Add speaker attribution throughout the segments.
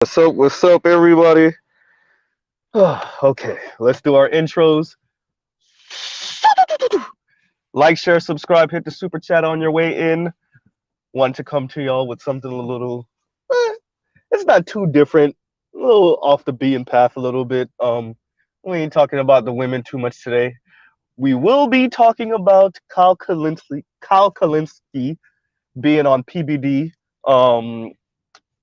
Speaker 1: What's up, everybody? Okay, let's do our intros. Like, share, subscribe, hit the super chat on your way in. Want to come to y'all with something a little, it's not too different, a little off the beaten path a little bit. We ain't talking about the women too much today. We will be talking about Kyle Kalinske being on PBD,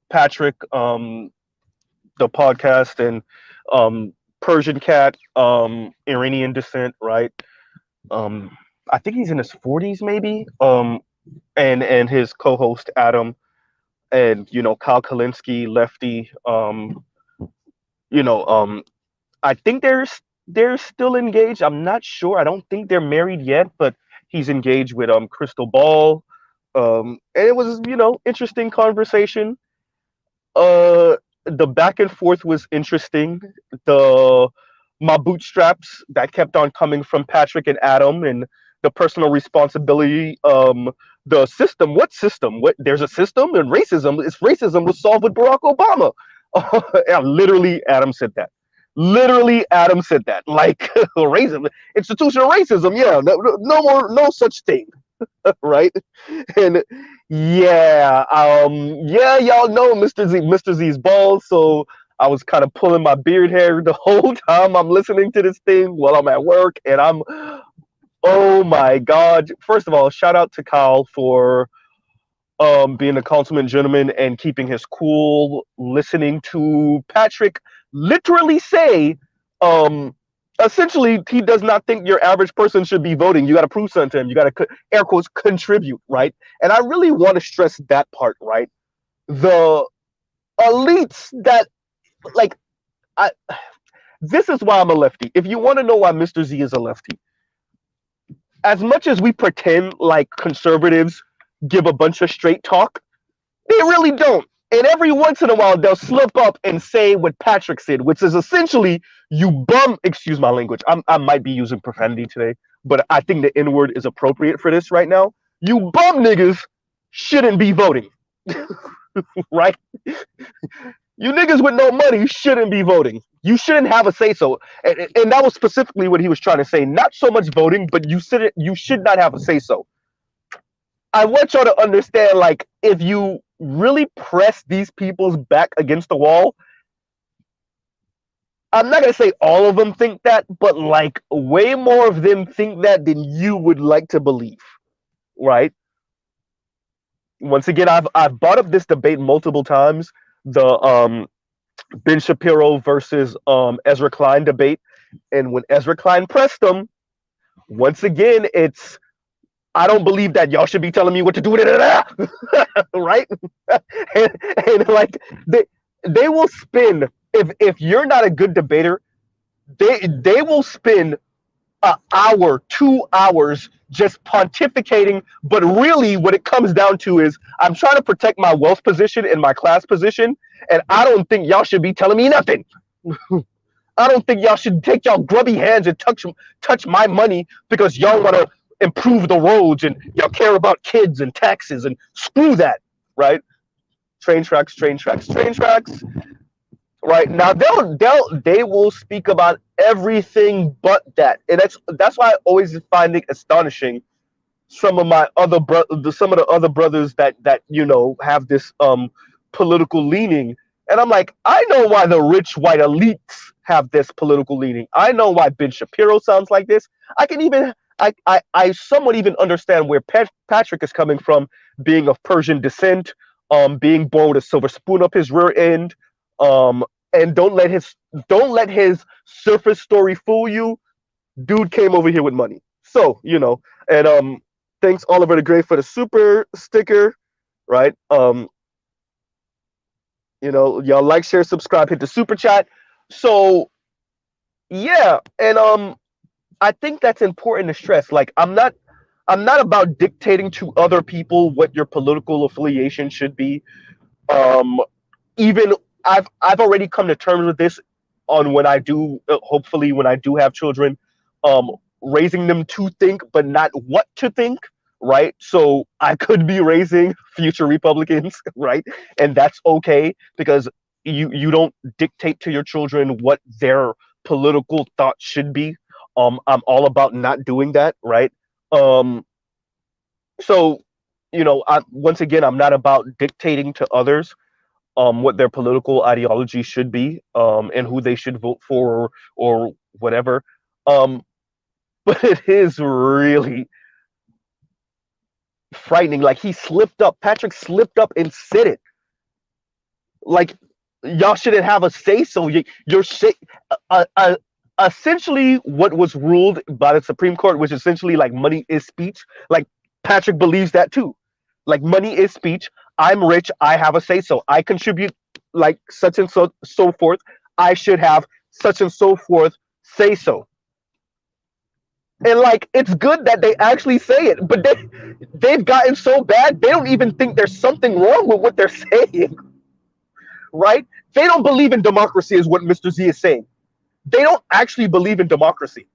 Speaker 1: Patrick, the podcast, and um, Persian cat, Iranian descent, right? Um, I think he's in his 40s, maybe. And his co-host Adam, and Kyle Kalinske, lefty. You know, um, I think they're still engaged. I'm not sure. I don't think they're married yet, but he's engaged with Crystal Ball. And it was interesting conversation. The back and forth was interesting. The My bootstraps that kept on coming from Patrick and Adam, and the personal responsibility. The system. What system? What? There's a system, and racism. It's racism was solved with Barack Obama. Yeah, literally, Adam said that. Literally, Adam said that. Like racism, institutional racism. Yeah, no more, no such thing. Right? And yeah, y'all know Mr. Z's bald, so I was kind of pulling my beard hair the whole time I'm listening to this thing while I'm at work, and oh my god. First of all, shout out to Kyle for being a consummate gentleman and keeping his cool, listening to Patrick literally say, um, essentially, he does not think your average person should be voting. You got to prove something to him. You got to, air quotes, contribute, right? And I really want to stress that part, right? The elites that, like, I. This is why I'm a lefty. If you want to know why Mr. Z is a lefty, as much as we pretend like conservatives give a bunch of straight talk, they really don't. And every once in a while, they'll slip up and say what Patrick said, which is essentially, you bum, excuse my language. I might be using profanity today, but I think the N word is appropriate for this right now. You bum niggas shouldn't be voting, right? You niggas with no money shouldn't be voting. You shouldn't have a say so. And that was specifically what he was trying to say. Not so much voting, but you should not have a say so. I want y'all to understand, like, if you really press these people's back against the wall, I'm not gonna say all of them think that, but like way more of them think that than you would like to believe, right? Once again, I've brought up this debate multiple times. The Ben Shapiro versus Ezra Klein debate, and when Ezra Klein pressed them, once again, it's, I don't believe that y'all should be telling me what to do with it, right? and like they will spin, if you're not a good debater, they will spend an hour, 2 hours just pontificating. But really, what it comes down to is, I'm trying to protect my wealth position and my class position, and I don't think y'all should be telling me nothing. I don't think y'all should take y'all grubby hands and touch my money because y'all want to improve the roads and y'all care about kids and taxes, and screw that, right? Train tracks, train tracks, train tracks. Right now, they will speak about everything but that, and that's why I always find it astonishing. Some of my some of the other brothers that have this political leaning, and I'm like, I know why the rich white elites have this political leaning. I know why Ben Shapiro sounds like this. I can even I somewhat even understand where Patrick is coming from, being of Persian descent, being born with a silver spoon up his rear end, and don't let his surface story fool you. Dude came over here with money, so and thanks Oliver the Great for the super sticker, right? Y'all like, share, subscribe, hit the super chat. So yeah, and I think that's important to stress. Like, I'm not about dictating to other people what your political affiliation should be. Um, Even I've already come to terms with this on when I do, hopefully when I do have children, um, raising them to think, but not what to think, right? So I could be raising future Republicans, right? And that's okay, because you don't dictate to your children what their political thoughts should be. I'm all about not doing that, right? Um, so once again, I'm not about dictating to others what their political ideology should be, and who they should vote for, or whatever. Um, but it is really frightening. Like, he slipped up. Patrick slipped up and said it. Like, y'all shouldn't have a say so. You're say, essentially what was ruled by the Supreme Court, which essentially, like, money is speech. Like, Patrick believes that too. Like, money is speech. I'm rich. I have a say so. I contribute, like, such and so forth. I should have such and so forth say so. And, like, it's good that they actually say it, but they've gotten so bad they don't even think there's something wrong with what they're saying. Right? They don't believe in democracy, is what Mr. Z is saying. They don't actually believe in democracy.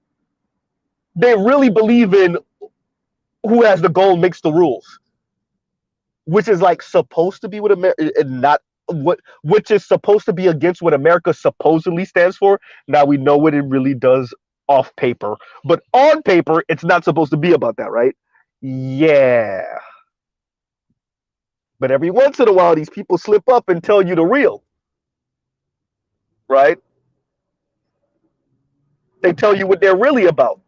Speaker 1: They really believe in who has the goal makes the rules, which is, like, supposed to be what America, and not which is supposed to be against what America supposedly stands for. Now we know what it really does off paper, but on paper, it's not supposed to be about that, right? Yeah. But every once in a while, these people slip up and tell you the real, right? They tell you what they're really about.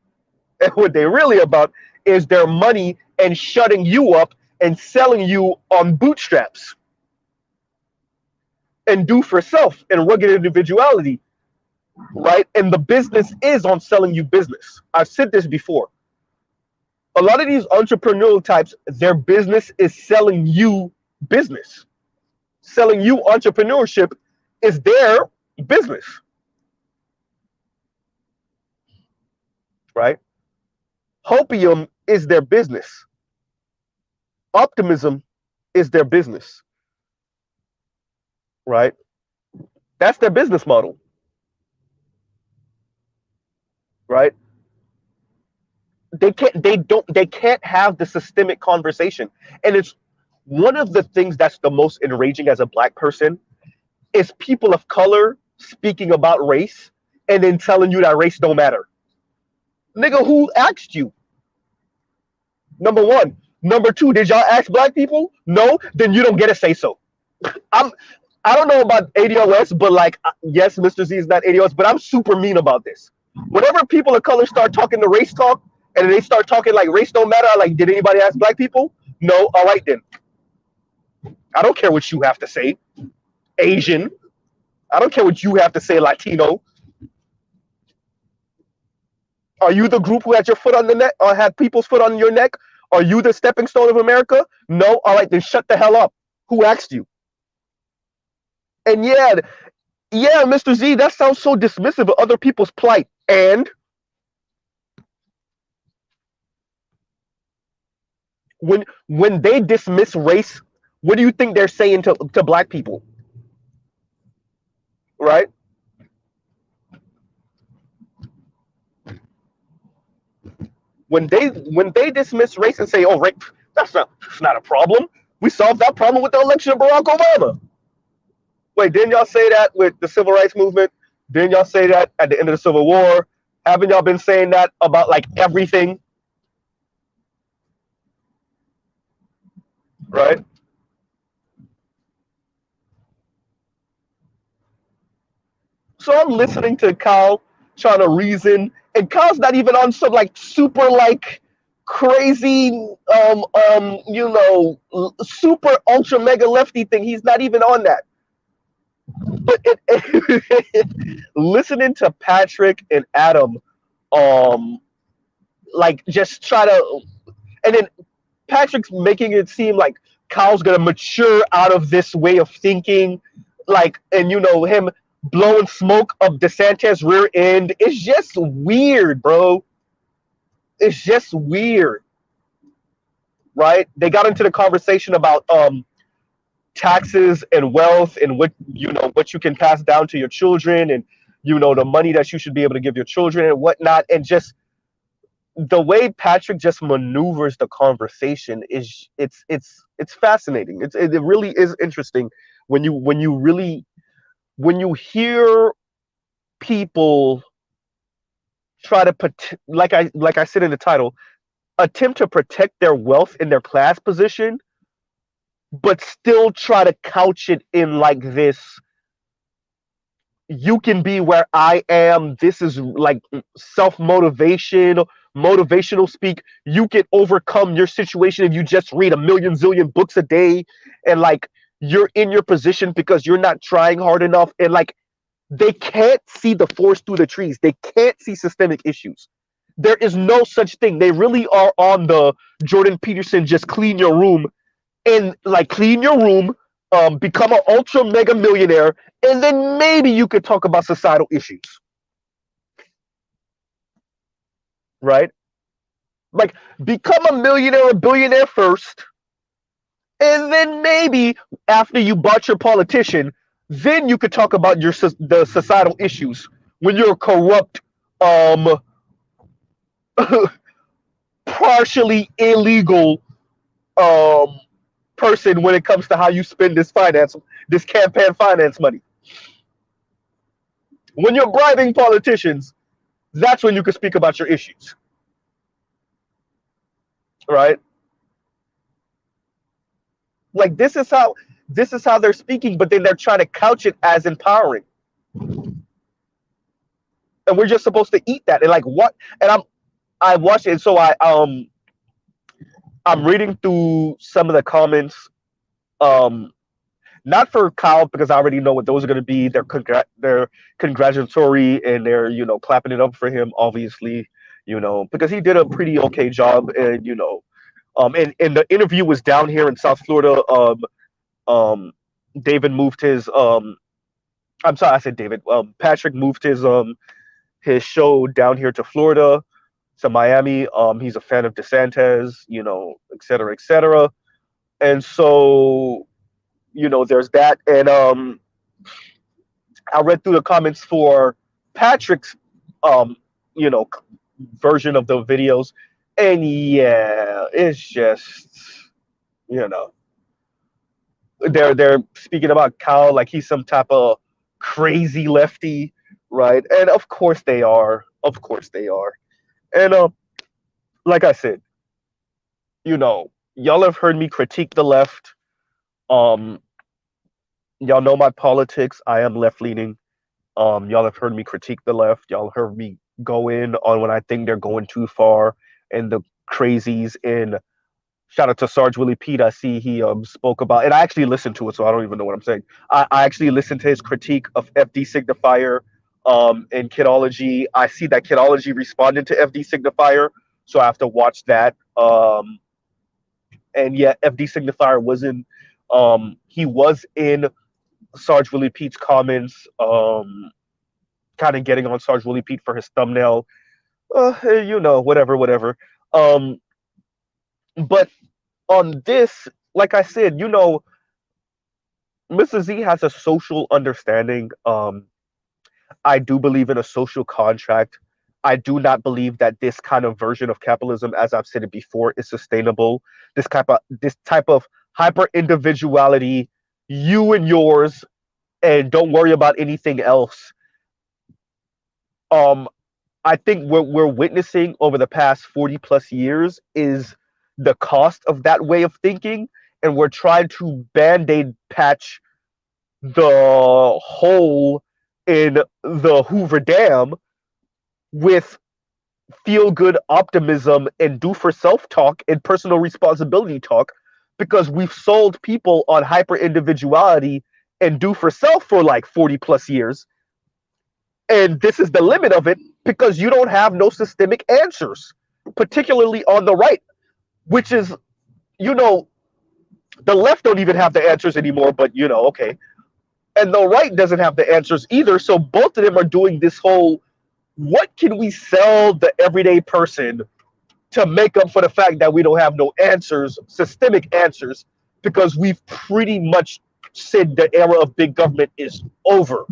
Speaker 1: And what they're really about is their money and shutting you up and selling you on bootstraps and do for self and rugged individuality, right? And the business is on selling you business. I've said this before. A lot of these entrepreneurial types, their business is selling you business. Selling you entrepreneurship is their business, right? Hopium is their business. Optimism is their business, right? That's their business model, right? They can't have the systemic conversation. And it's one of the things that's the most enraging as a black person is people of color speaking about race and then telling you that race don't matter. Nigga, who asked you? Number one. Number two, did y'all ask black people? No, then you don't get to say so. I'm I don't know about ADOS, but, like, yes, Mr. Z is not ADOS, but I'm super mean about this. Whenever people of color start talking the race talk and they start talking like race don't matter, like, did anybody ask black people? No. All right then. I don't care what you have to say, Asian. I don't care what you have to say, Latino. Are you the group who had your foot on the neck, or had people's foot on your neck? Are you the stepping stone of America? No. All right, then shut the hell up. Who asked you? And yeah, Mr. Z, that sounds so dismissive of other people's plight. And when they dismiss race, what do you think they're saying to black people? Right? When they dismiss race and say, "Oh, rape, that's not a problem. We solved that problem with the election of Barack Obama." Wait, didn't y'all say that with the civil rights movement? Didn't y'all say that at the end of the Civil War? Haven't y'all been saying that about, like, everything? Right? So I'm listening to Kyle trying to reason, and Kyle's not even on some, like, super, like, crazy super ultra mega lefty thing. He's not even on that. But listening to Patrick and Adam, like, just try to, and then Patrick's making it seem like Kyle's gonna mature out of this way of thinking, like, and him blowing smoke of DeSantis' rear end. It's just weird, bro. It's just weird, right? They got into the conversation about taxes and wealth and what you can pass down to your children, and the money that you should be able to give your children and whatnot, and just the way Patrick just maneuvers the conversation is it's fascinating. It really is interesting when you really when you hear people try to like I said in the title, attempt to protect their wealth and their class position, but still try to couch it in like this, you can be where I am. This is like self-motivation, motivational speak. You can overcome your situation if you just read a million zillion books a day, and like you're in your position because you're not trying hard enough. And like they can't see the forest through the trees. They can't see systemic issues. There is no such thing. They really are on the Jordan Peterson just clean your room, and like clean your room, become an ultra mega millionaire, and then maybe you could talk about societal issues, right? Like become a millionaire or billionaire first, and then maybe after you bought your politician, then you could talk about the societal issues when you're a corrupt, um, partially illegal um, person when it comes to how you spend this campaign finance money. When you're bribing politicians, that's when you can speak about your issues, right? Like this is how they're speaking, but then they're trying to couch it as empowering, and we're just supposed to eat that. And like what? And I watched it, and so I'm reading through some of the comments, um, not for Kyle because I already know what those are going to be. They're congratulatory and they're clapping it up for him, obviously, because he did a pretty okay job, and and the interview was down here in South Florida. Um, David moved his I'm sorry, I said David. Patrick moved his show down here to Florida, to Miami. He's a fan of DeSantis, et cetera, et cetera. And so, there's that. And I read through the comments for Patrick's you know, version of the videos, and yeah, it's just you know they're speaking about Kyle like he's some type of crazy lefty, right? And of course they are. Of course they are. And like I said, y'all have heard me critique the left. Um, y'all know my politics. I am left leaning. Y'all have heard me critique the left. Y'all heard me go in on when I think they're going too far and the crazies in. Shout out to Sarge Willie Pete. I see he spoke about, and I actually listened to it, so I don't even know what I'm saying. I actually listened to his critique of FD Signifier and Kidology. I see that Kidology responded to FD Signifier, so I have to watch that. And yeah, FD Signifier was in. He was in Sarge Willie Pete's comments, kind of getting on Sarge Willie Pete for his thumbnail. Whatever, whatever. But on this, like I said, Mr. Z has a social understanding. I do believe in a social contract. I do not believe that this kind of version of capitalism, as I've said it before, is sustainable. This type of hyper individuality, you and yours, and don't worry about anything else. Um, I think what we're witnessing over the past 40 plus years is the cost of that way of thinking, and we're trying to band-aid patch the hole in the Hoover Dam with feel good optimism and do for self talk and personal responsibility talk, because we've sold people on hyper individuality and do for self for like 40 plus years. And this is the limit of it, because you don't have no systemic answers, particularly on the right, which is, the left don't even have the answers anymore, but okay. And the right doesn't have the answers either. So both of them are doing this whole, what can we sell the everyday person to make up for the fact that we don't have no answers, systemic answers, because we've pretty much said the era of big government is over,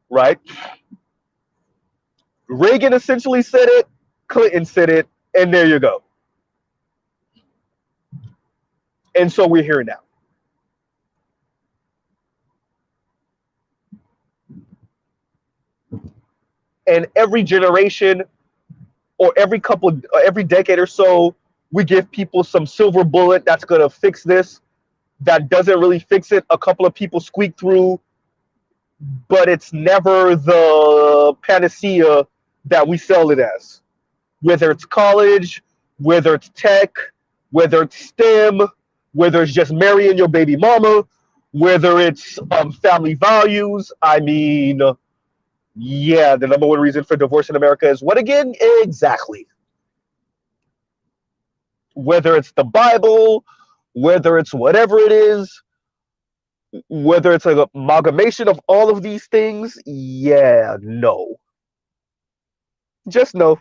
Speaker 1: right? Reagan essentially said it, Clinton said it, and there you go. And so we're here now. and every generation or every decade or so, we give people some silver bullet that's gonna fix this. That doesn't really fix it. A couple of people squeak through, but it's never the panacea that we sell it as. Whether it's college, whether it's tech, whether it's STEM, whether it's just marrying your baby mama, whether it's family values. I mean, yeah, the number one reason for divorce in America is what again? Exactly. Whether it's the Bible, whether it's whatever it is, whether it's an amalgamation of all of these things, yeah, no. Just no,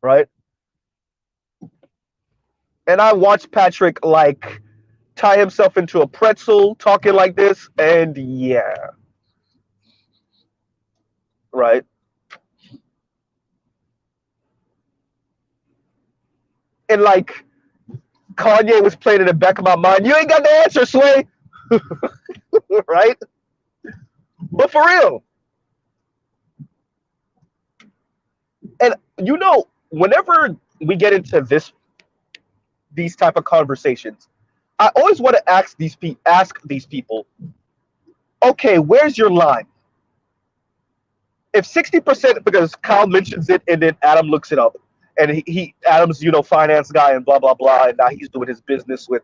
Speaker 1: right? And I watched Patrick like tie himself into a pretzel talking like this, and yeah, right? And like Kanye was playing in the back of my mind, you ain't got the answer, Sway, right? But for real, and whenever we get into these type of conversations, I always want to ask these people, okay, where's your line? If 60%, because Kyle mentions it and then Adam looks it up, and Adam's finance guy and blah blah blah, and now he's doing his business with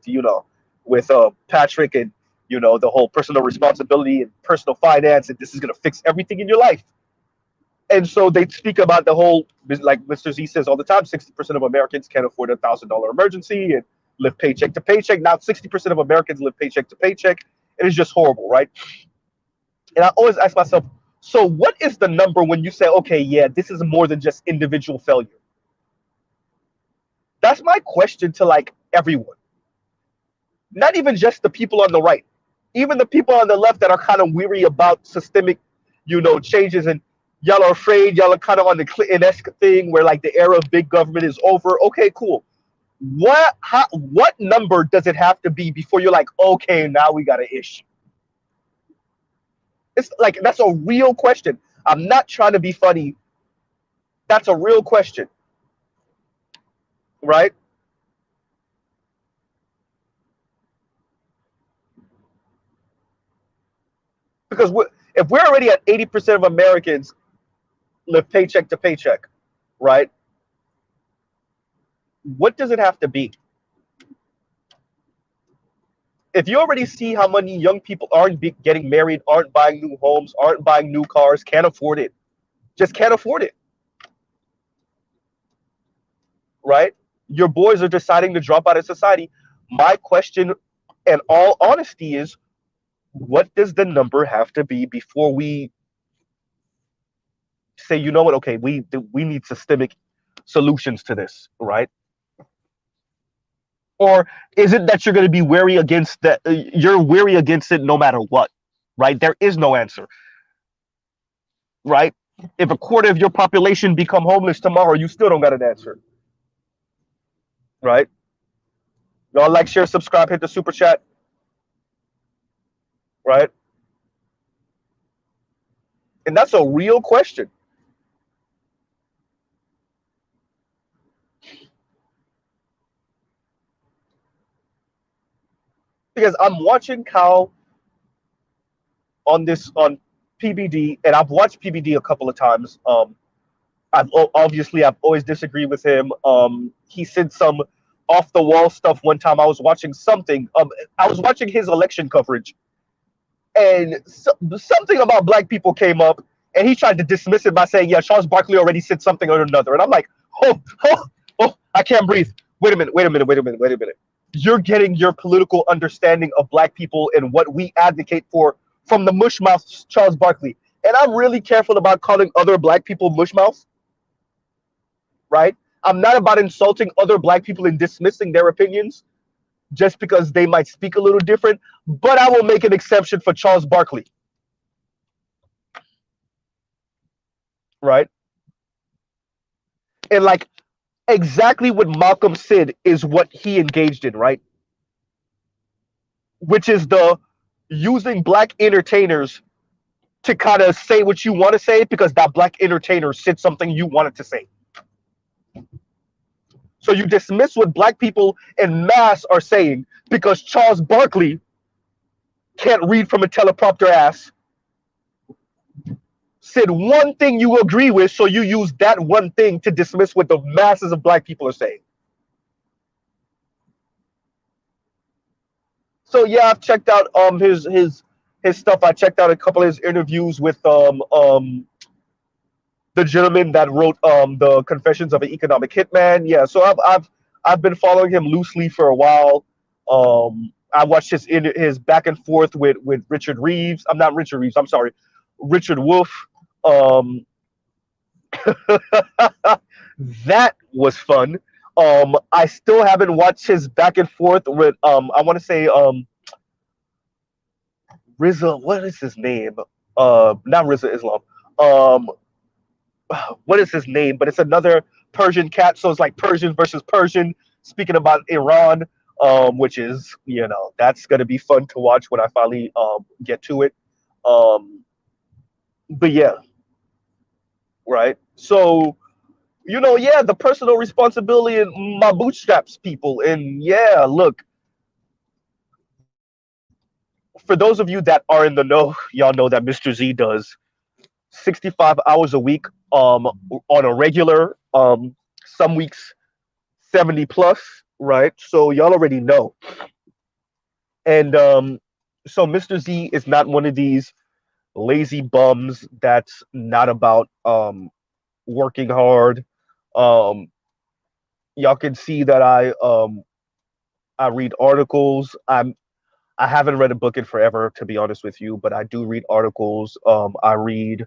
Speaker 1: Patrick, and the whole personal responsibility and personal finance, and this is gonna fix everything in your life. And so they speak about the whole, like Mr. Z says all the time, 60% of Americans can't afford $1,000 emergency and live paycheck to paycheck. Now 60% of Americans live paycheck to paycheck, and it's just horrible, right? And I always ask myself, so what is the number when you say, okay, yeah, this is more than just individual failure? That's my question to like everyone. Not even just the people on the right, even the people on the left that are kind of weary about systemic, changes, and y'all are afraid, y'all are kind of on the Clinton-esque thing where like the era of big government is over. Okay, cool. What number does it have to be before you're like, okay, now we got an issue? It's like, that's a real question. I'm not trying to be funny. That's a real question, right? Because if we're already at 80% of Americans live paycheck to paycheck, right? What does it have to be? If you already see how many young people aren't getting married, aren't buying new homes, aren't buying new cars, can't afford it, just can't afford it, right? Your boys are deciding to drop out of society. My question, in all honesty, is what does the number have to be before we say, you know what, okay, we need systemic solutions to this, right? Or is it that you're going to be wary against that? You're wary against it no matter what, right? There is no answer, right? If a quarter of your population become homeless tomorrow, you still don't got an answer, right? Y'all like, share, subscribe, hit the super chat, right? And that's a real question. Because I'm watching Kyle on PBD, and I've watched PBD a couple of times. I've always disagreed with him. He said some off the wall stuff one time. I was watching something. I was watching his election coverage, and something about black people came up, and he tried to dismiss it by saying, "Yeah, Charles Barkley already said something or another." And I'm like, "Oh, I can't breathe. Wait a minute. You're getting your political understanding of black people and what we advocate for from the mushmouth Charles Barkley." And I'm really careful about calling other black people mushmouth, right? I'm not about insulting other black people and dismissing their opinions just because they might speak a little different, but I will make an exception for Charles Barkley, right? And like exactly what Malcolm said is what he engaged in, right? Which is the using black entertainers to kind of say what you want to say because that black entertainer said something you wanted to say. So you dismiss what black people en masse are saying because Charles Barkley can't read from a teleprompter ass, said one thing you agree with, so you use that one thing to dismiss what the masses of black people are saying. So yeah, I've checked out his stuff. I checked out a couple of his interviews with the gentleman that wrote the Confessions of an Economic Hitman. Yeah, so I've been following him loosely for a while. I watched his back and forth with Richard Reeves. I'm not Richard Reeves. I'm sorry, Richard Wolff. Um, that was fun. I still haven't watched his back and forth with I want to say Rizza. What is his name? Not Rizza Islam. Um, what is his name? But it's another Persian cat. So it's like Persian versus Persian. Speaking about Iran, which is that's gonna be fun to watch when I finally get to it. Um, but yeah, right. So yeah, the personal responsibility and my bootstraps, people, and yeah, look, for those of you that are in the know, y'all know that Mr. Z does 65 hours a week on a regular, some weeks 70 plus, right? So y'all already know. And so Mr. Z is not one of these lazy bums that's not about working hard. Um, y'all can see that I read articles. I haven't read a book in forever, to be honest with you, but I do read articles. I read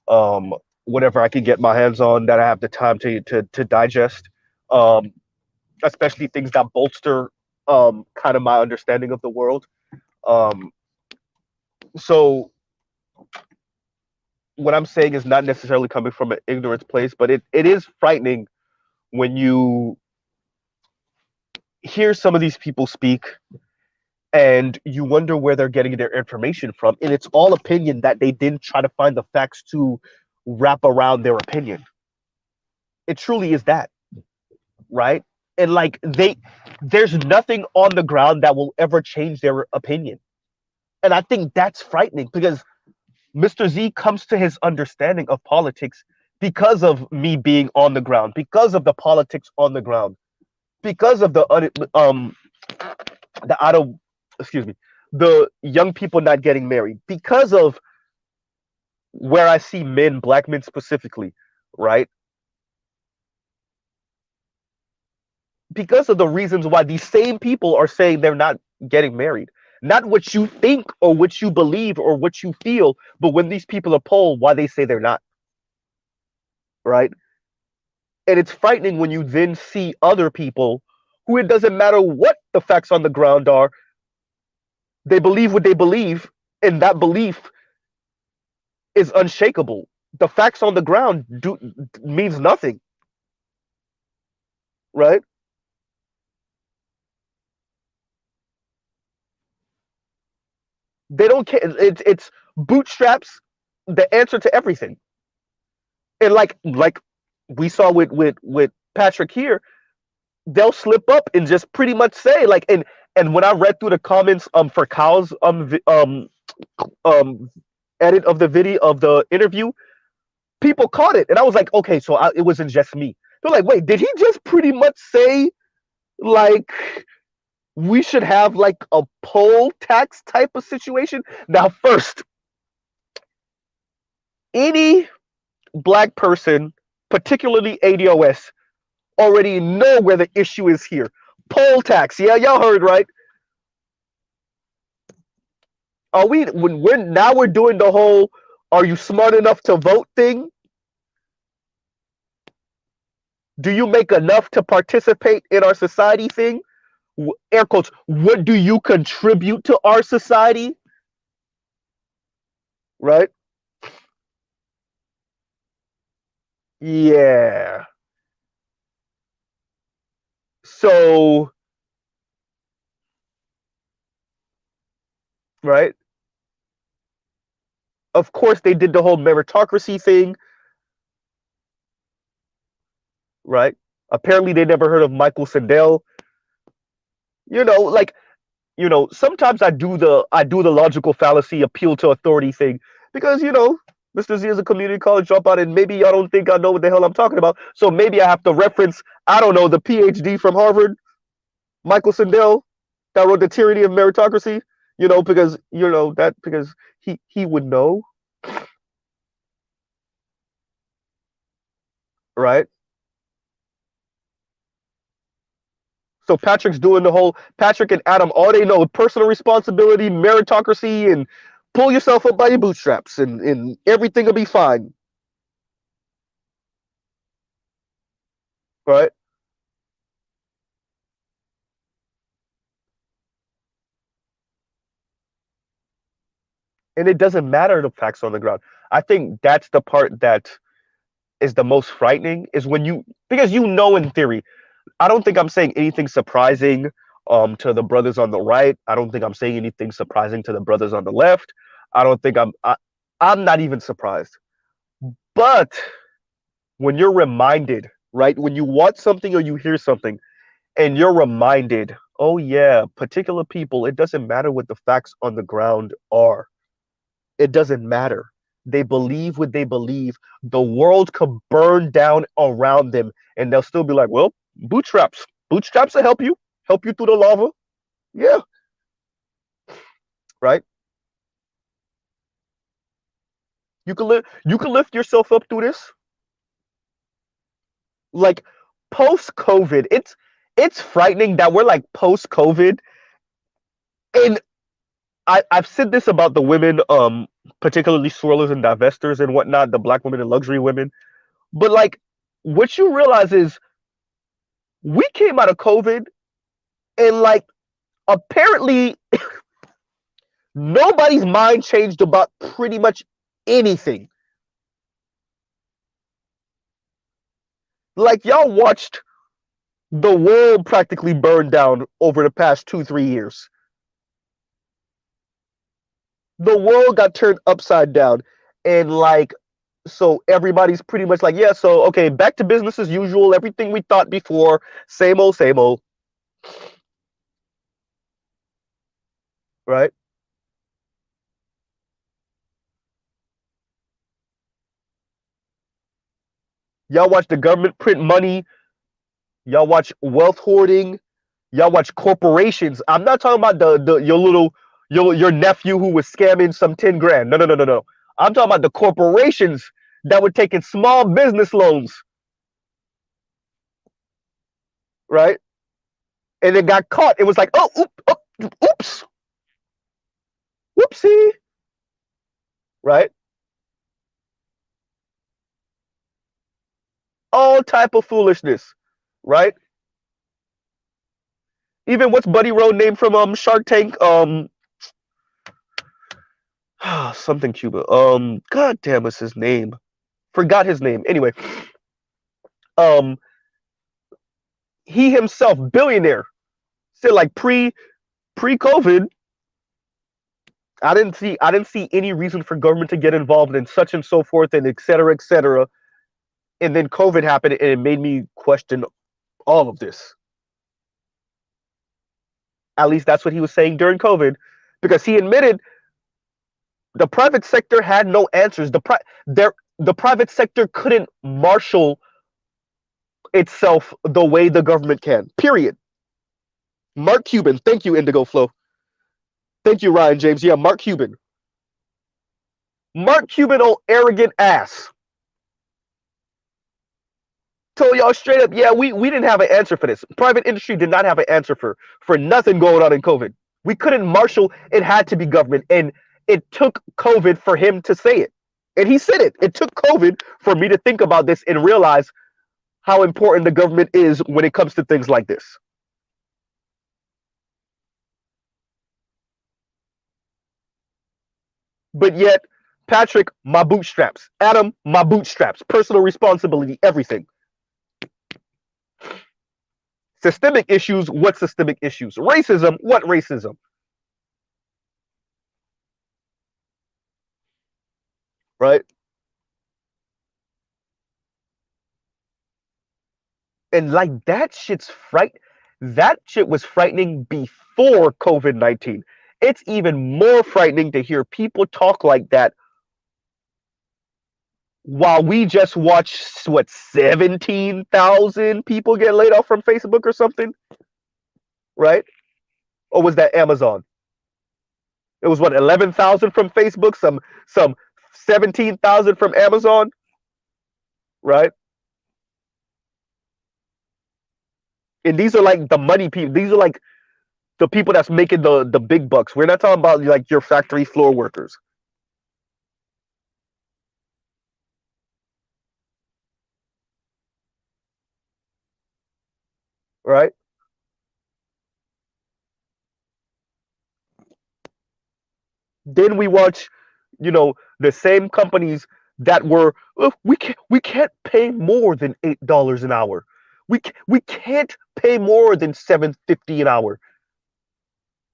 Speaker 1: um, whatever I can get my hands on that I have the time to digest, um, especially things that bolster kind of my understanding of the world. Um, so what I'm saying is not necessarily coming from an ignorance place, but it is frightening when you hear some of these people speak and you wonder where they're getting their information from. And it's all opinion that they didn't try to find the facts to wrap around their opinion. It truly is that, right? And like there's nothing on the ground that will ever change their opinion. And I think that's frightening because Mr. Z comes to his understanding of politics because of me being on the ground, because of the politics on the ground, because of the out of excuse me, the young people not getting married, because of where I see men, black men specifically, right? Because of the reasons why these same people are saying they're not getting married. Not what you think or what you believe or what you feel, but when these people are polled, why they say they're not, right? And it's frightening when you then see other people who it doesn't matter what the facts on the ground are, they believe what they believe, and that belief is unshakable. The facts on the ground means nothing, right? They don't care. It's bootstraps the answer to everything. And like we saw with Patrick here, they'll slip up and just pretty much say like and when I read through the comments for Kyle's um edit of the video of the interview, people caught it, and I was like, okay, so it wasn't just me. They're like, wait, did he just pretty much say like we should have like a poll tax type of situation? Now, first, any black person, particularly ADOS, already know where the issue is here. Poll tax, yeah, y'all heard right. Are we when we're doing the whole "Are you smart enough to vote" thing? Do you make enough to participate in our society thing? Air quotes. What do you contribute to our society? Right? Yeah. So, right? Of course, they did the whole meritocracy thing, right? Apparently, they never heard of Michael Sandel. You know, like sometimes I do the logical fallacy appeal to authority thing because Mr. Z is a community college dropout, and maybe y'all don't think I know what the hell I'm talking about. So maybe I have to reference, I don't know, the PhD from Harvard, Michael Sandel, that wrote The Tyranny of Meritocracy. Because he would know, right? So Patrick and Adam, all they know personal responsibility, meritocracy, and pull yourself up by your bootstraps, and everything will be fine, right? And it doesn't matter the facts on the ground. I think that's the part that is the most frightening is when because in theory, I don't think I'm saying anything surprising to the brothers on the right. I don't think I'm saying anything surprising to the brothers on the left. I don't think I'm not even surprised. But when you're reminded, right? When you watch something or you hear something and you're reminded, oh yeah, particular people, it doesn't matter what the facts on the ground are. It doesn't matter. They believe what they believe. The world could burn down around them, and they'll still be like, "Well, bootstraps. Bootstraps will help you through the lava." Yeah, right. You can lift yourself up through this. Like post COVID, it's frightening that we're like post COVID, and I've said this about the women, particularly swirlers and divestors and whatnot, the black women and luxury women. But like, what you realize is we came out of COVID and like apparently nobody's mind changed about pretty much anything. Like y'all watched the world practically burn down over the past 2-3 years. The world got turned upside down, and like so everybody's pretty much like, yeah, so okay, back to business as usual. Everything we thought before, same old, same old, right? Y'all watch the government print money. Y'all watch wealth hoarding. Y'all watch corporations. I'm not talking about the your little your nephew who was scamming some 10 grand. No, no, no, no, no. I'm talking about the corporations that were taking small business loans, right? And it got caught. It was like, oh, oops, whoopsie, right? All type of foolishness, right? Even what's Buddy Road name from Shark Tank? Something Cuba. God damn, what's his name? Forgot his name. Anyway, um, he himself, billionaire, said like pre-COVID, I didn't see any reason for government to get involved in such and so forth and et cetera, et cetera. And then COVID happened and it made me question all of this. At least that's what he was saying during COVID, because he admitted the private sector had no answers. The private sector couldn't marshal itself the way the government can. Period. Mark Cuban, thank you, Indigo Flow. Thank you, Ryan James. Yeah, Mark Cuban. Mark Cuban, old arrogant ass, told y'all straight up, yeah, we didn't have an answer for this. Private industry did not have an answer for nothing going on in COVID. We couldn't marshal. It had to be government, and it took COVID for him to say it. And he said it. It took COVID for me to think about this and realize how important the government is when it comes to things like this. But yet, Patrick, my bootstraps. Adam, my bootstraps. Personal responsibility, everything. Systemic issues, what systemic issues? Racism, what racism? right? And like that shit was frightening before COVID-19. It's even more frightening to hear people talk like that while we just watched, what, 17,000 people get laid off from Facebook or something, right? Or was that Amazon? It was what, 11,000 from Facebook, some 17,000 from Amazon, right? And these are like the money people. These are like the people that's making the big bucks. We're not talking about like your factory floor workers, right? Then we watch, the same companies that were, "Oh, we can't pay more than $8 an hour. We can't pay more than $7.50 an hour."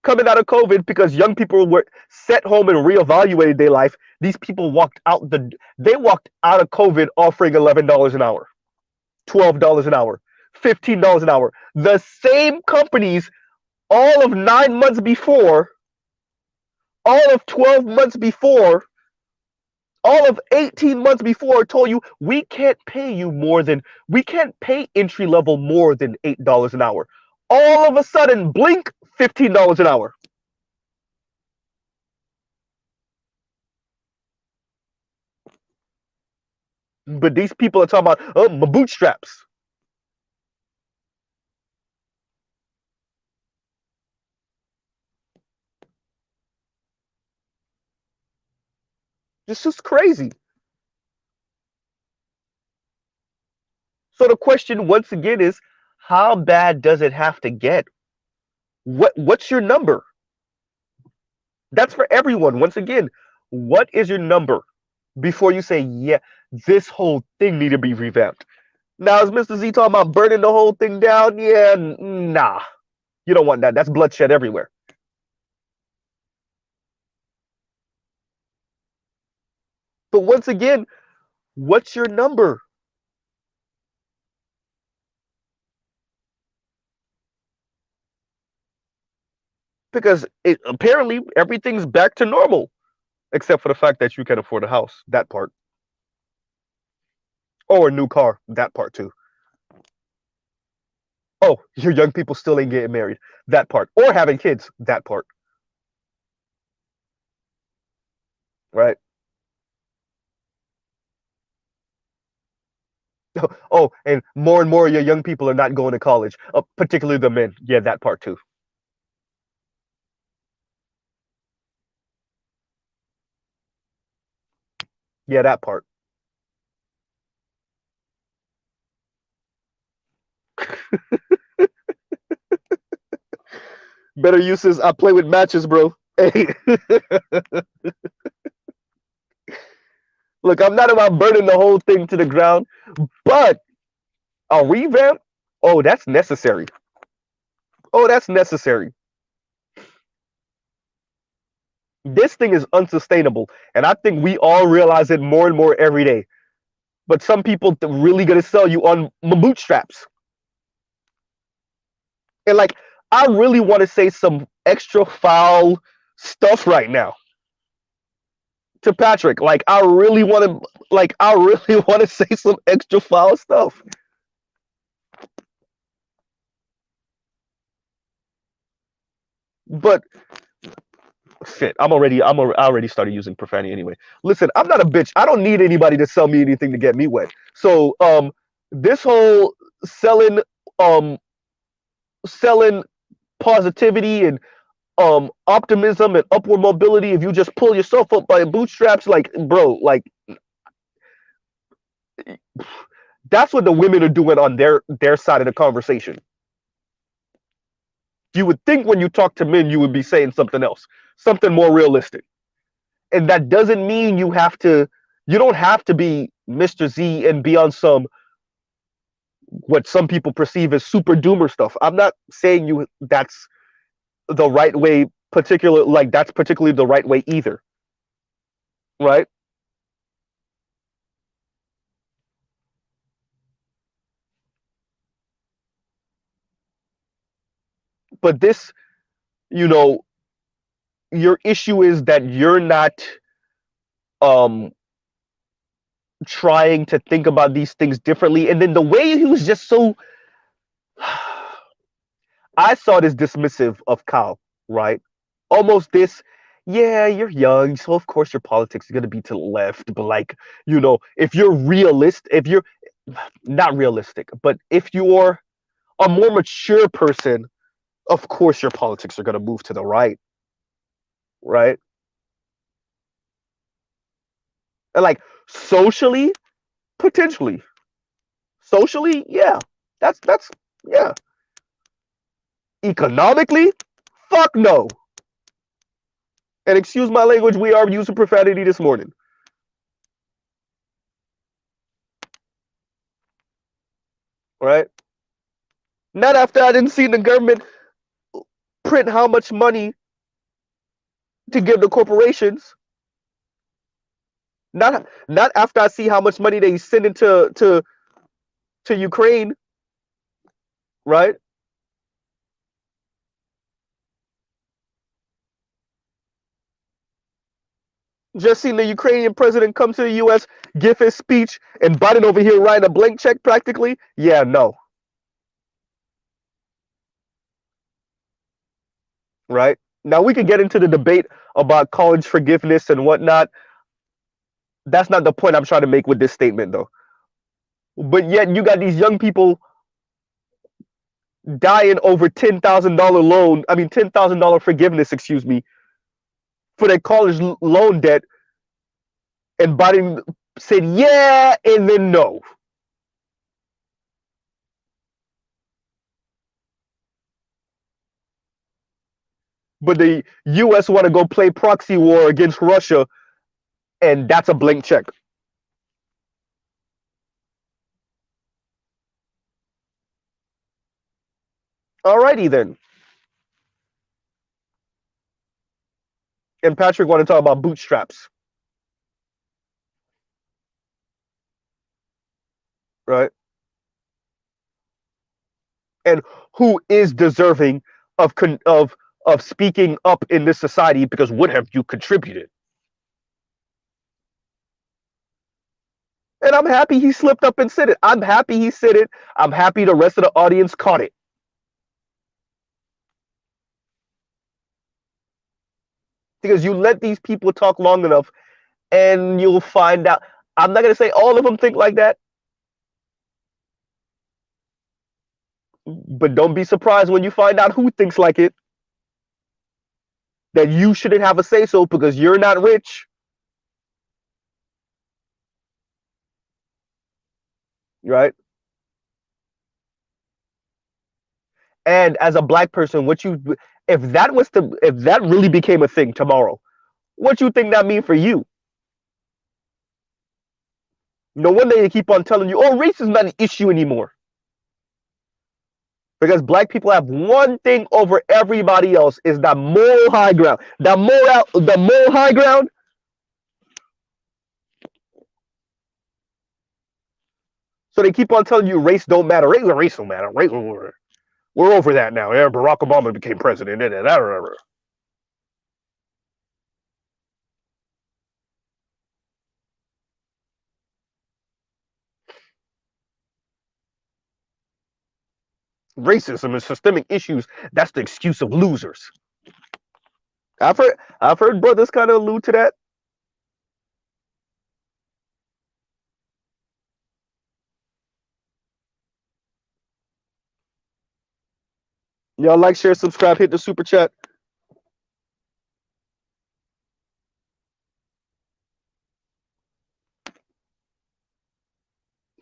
Speaker 1: Coming out of COVID, because young people were set home and reevaluated their life, these people they walked out of COVID offering $11 an hour, $12 an hour, $15 an hour. The same companies all of 9 months before, all of 12 months before, all of 18 months before told you we can't pay entry level more than $8 an hour. All of a sudden, blink, $15 an hour. But these people are talking about, oh, my bootstraps. This is crazy. So the question once again is, how bad does it have to get? What's your number? That's for everyone. Once again, what is your number before you say, yeah, this whole thing need to be revamped? Now, is Mr. Z talking about burning the whole thing down? Yeah, nah. You don't want that. That's bloodshed everywhere. But once again, what's your number? Because apparently everything's back to normal, except for the fact that you can afford a house. That part. Or a new car. That part too. Oh, your young people still ain't getting married. That part. Or having kids. That part. Right? Oh, and more of your young people are not going to college, particularly the men. Yeah, that part too. Yeah, that part. Better uses. I play with matches, bro. Hey, look, I'm not about burning the whole thing to the ground, but a revamp. Oh, that's necessary. Oh, that's necessary. This thing is unsustainable, and I think we all realize it more and more every day. But some people really gonna sell you on my bootstraps, and like, I really want to say some extra foul stuff right now to Patrick. I really want to say some extra foul stuff. But shit, I already started using profanity anyway. Listen, I'm not a bitch. I don't need anybody to sell me anything to get me wet. So, this whole selling, um, selling positivity and optimism and upward mobility, if you just pull yourself up by your bootstraps, like, bro, like, that's what the women are doing on their side of the conversation. You would think when you talk to men, you would be saying something else, something more realistic. And that doesn't mean you don't have to be Mr. Z and be on some, what some people perceive as super doomer stuff. I'm not saying that's the right way, that's particularly the right way either. Right? But this, you know, your issue is that you're not um trying to think about these things differently. And then the way he was just so I saw this dismissive of Kyle, right? Almost this, yeah, you're young, so of course your politics is gonna be to the left, but like, if you're if you're not realistic, but if you're a more mature person, of course your politics are gonna move to the right, right? And like socially, potentially. Socially, yeah. That's yeah. Economically, fuck no. And excuse my language, we are using profanity this morning. Right? Not after I didn't see the government print how much money to give the corporations. Not after I see how much money they send into to Ukraine, right? Just seen the Ukrainian president come to the US, give his speech, and Biden over here writing a blank check practically. Yeah, no. Right? Now we could get into the debate about college forgiveness and whatnot. That's not the point I'm trying to make with this statement though. But yet you got these young people dying over $10,000 loan, I mean $10,000 forgiveness, excuse me, for their college loan debt, and Biden said yeah and then no. But the US want to go play proxy war against Russia, and that's a blank check. Alrighty then. And Patrick want to talk about bootstraps, right? And who is deserving of of speaking up in this society because what have you contributed? And I'm happy he slipped up and said it. I'm happy he said it. I'm happy the rest of the audience caught it. Because you let these people talk long enough and you'll find out. I'm not going to say all of them think like that, but don't be surprised when you find out who thinks like it. That you shouldn't have a say so because you're not rich, right? And as a black person, if that really became a thing tomorrow, what you think that mean for you? No wonder they keep on telling you, oh, race is not an issue anymore. Because black people have one thing over everybody else is that moral high ground. The moral high ground. So they keep on telling you race don't matter. Race don't matter. We're over that now. Yeah, Barack Obama became president. Racism and systemic issues. That's the excuse of losers. I've heard brothers kind of allude to that. Y'all like, share, subscribe, hit the super chat.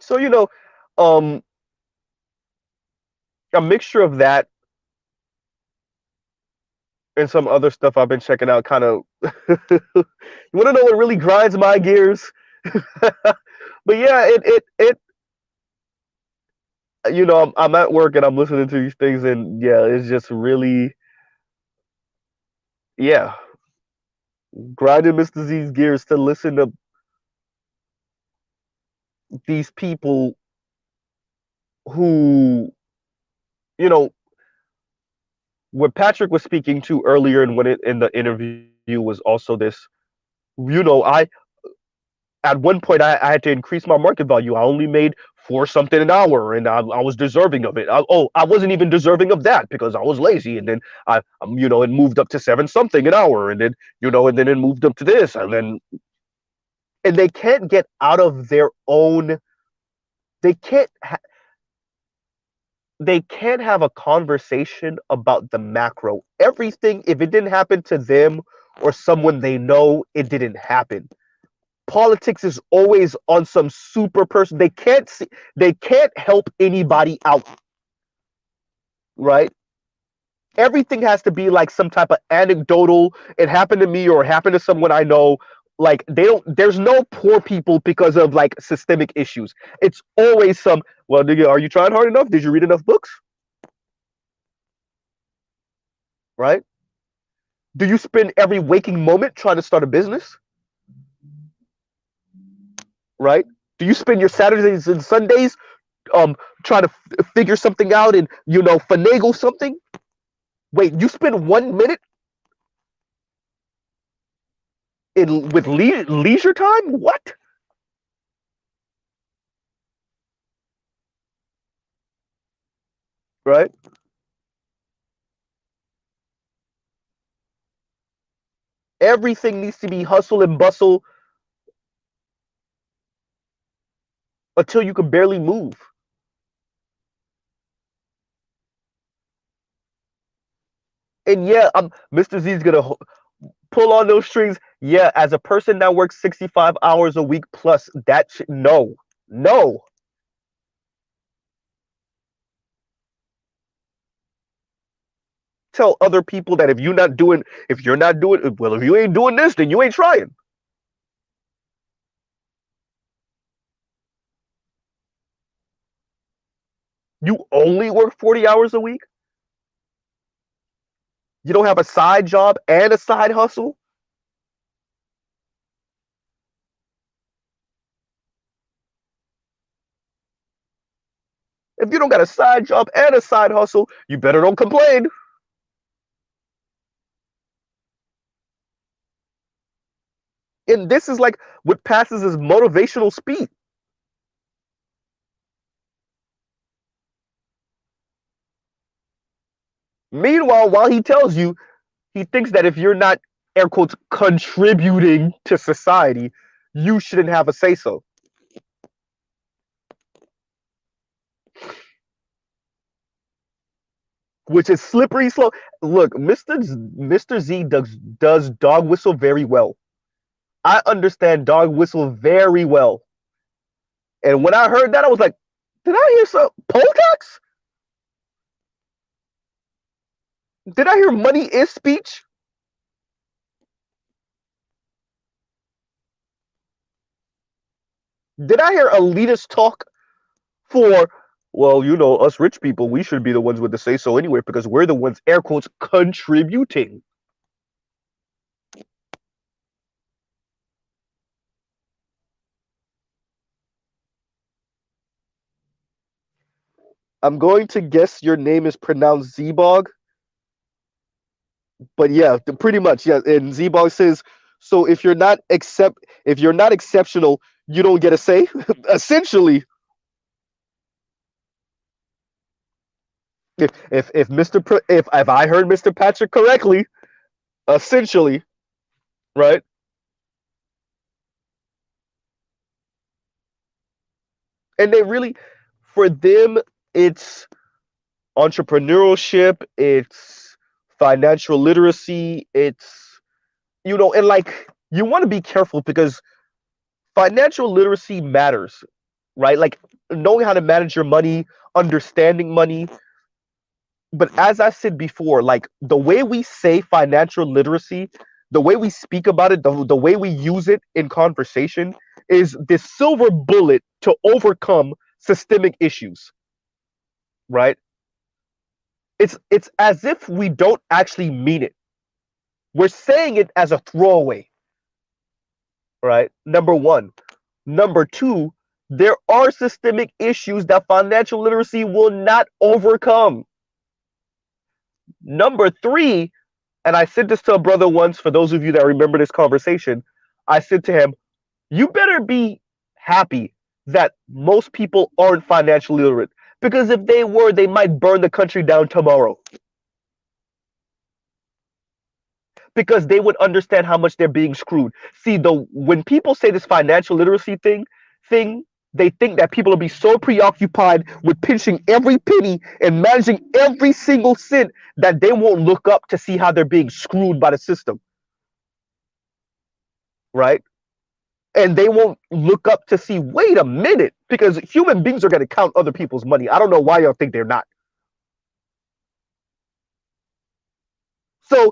Speaker 1: So um, a mixture of that and some other stuff I've been checking out. Kind of, you want to know what really grinds my gears? But yeah, it. I'm at work and I'm listening to these things, and yeah, it's just really, yeah, grinding Mr. Z's gears to listen to these people who, you know, what Patrick was speaking to earlier, and when it in the interview was also this. I at one point I had to increase my market value. I only made four something an hour, and I was deserving of it. I wasn't even deserving of that because I was lazy, and then it moved up to seven something an hour, and then and then it moved up to this, and they can't get out of their own. They can't. They can't have a conversation about the macro. Everything, if it didn't happen to them or someone they know, it didn't happen. Politics is always on some super person. They can't help anybody out, right? Everything has to be like some type of anecdotal. It happened to me or it happened to someone I know. Like they don't. There's no poor people because of like systemic issues. It's always some. Well, nigga, are you trying hard enough? Did you read enough books? Right? Do you spend every waking moment trying to start a business? Right? Do you spend your Saturdays and Sundays trying to figure something out and finagle something? Wait, you spend 1 minute in with leisure time? What? Right? Everything needs to be hustle and bustle until you can barely move. And yeah, Mr. Z is gonna pull on those strings. Yeah, as a person that works 65 hours a week plus, no, no. Tell other people that if you're not doing, well, if you ain't doing this, then you ain't trying. You only work 40 hours a week. You don't have a side job and a side hustle. If you don't got a side job and a side hustle, you better don't complain. And this is like what passes as motivational speak. Meanwhile, while he tells you, he thinks that if you're not, air quotes, contributing to society, you shouldn't have a say so. Which is slippery slow. Look, Mr. Z does dog whistle very well. I understand dog whistle very well. And when I heard that, I was like, did I hear some Poltax? Did I hear money is speech? Did I hear elitist talk for, well, us rich people, we should be the ones with the say so anyway because we're the ones, air quotes, contributing. I'm going to guess your name is pronounced Zbog, but yeah, pretty much, yeah. And Zbog says, so if you're not exceptional, you don't get a say. Essentially, if if I heard Mr. Patrick correctly, essentially, right? And they really, for them, it's entrepreneurship, it's financial literacy, it's and like you want to be careful because financial literacy matters, right? Like knowing how to manage your money, understanding money. But as I said before, like the way we say financial literacy, the way we speak about it, the way we use it in conversation is this silver bullet to overcome systemic issues, right? It's as if we don't actually mean it. We're saying it as a throwaway, right? Number one. Number two, there are systemic issues that financial literacy will not overcome. Number three, and I said this to a brother once, for those of you that remember this conversation, I said to him, you better be happy that most people aren't financially literate. Because if they were, they might burn the country down tomorrow. Because they would understand how much they're being screwed. See, when people say this financial literacy thing, they think that people will be so preoccupied with pinching every penny and managing every single cent that they won't look up to see how they're being screwed by the system, right? And they won't look up to see, wait a minute, because human beings are going to count other people's money. I don't know why y'all think they're not. So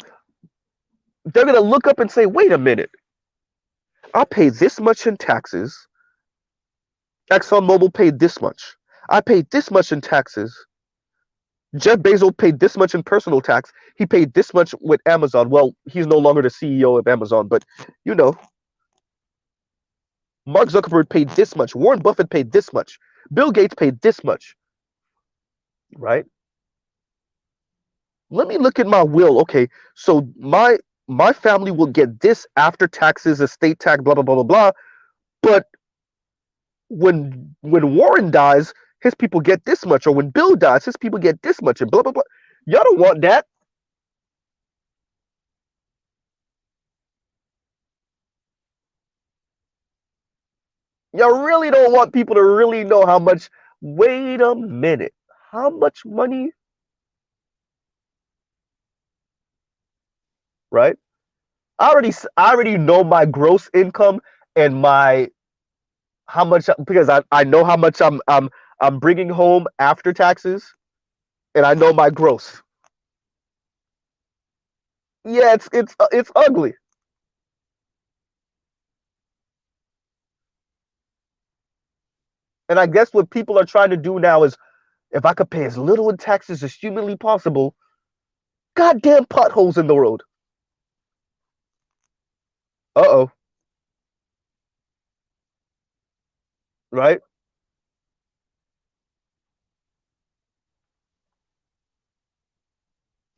Speaker 1: they're going to look up and say, wait a minute, I pay this much in taxes. ExxonMobil paid this much. I paid this much in taxes. Jeff Bezos paid this much in personal tax. He paid this much with Amazon. Well, he's no longer the CEO of Amazon, but you know, Mark Zuckerberg paid this much. Warren Buffett paid this much. Bill Gates paid this much, right? Let me look at my will. Okay, so my family will get this after taxes, estate tax, blah blah blah blah blah. But when Warren dies, his people get this much, or when Bill dies, his people get this much, and blah blah blah. Y'all don't want that. Y'all really don't want people to really know how much. Wait a minute. How much money? Right? I already know my gross income and my how much, because I know how much I'm bringing home after taxes, and I know my gross. Yeah, it's ugly. And I guess what people are trying to do now is, if I could pay as little in taxes as humanly possible, goddamn potholes in the road. Uh-oh, right?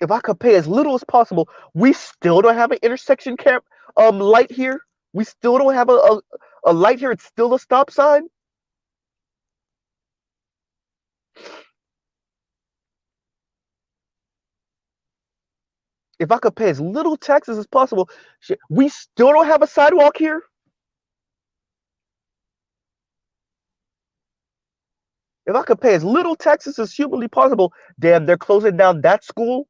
Speaker 1: If I could pay as little as possible, we still don't have an intersection camp light here. We still don't have a light here. It's still a stop sign. If I could pay as little taxes as possible, shit, we still don't have a sidewalk here. If I could pay as little taxes as humanly possible, damn, they're closing down that school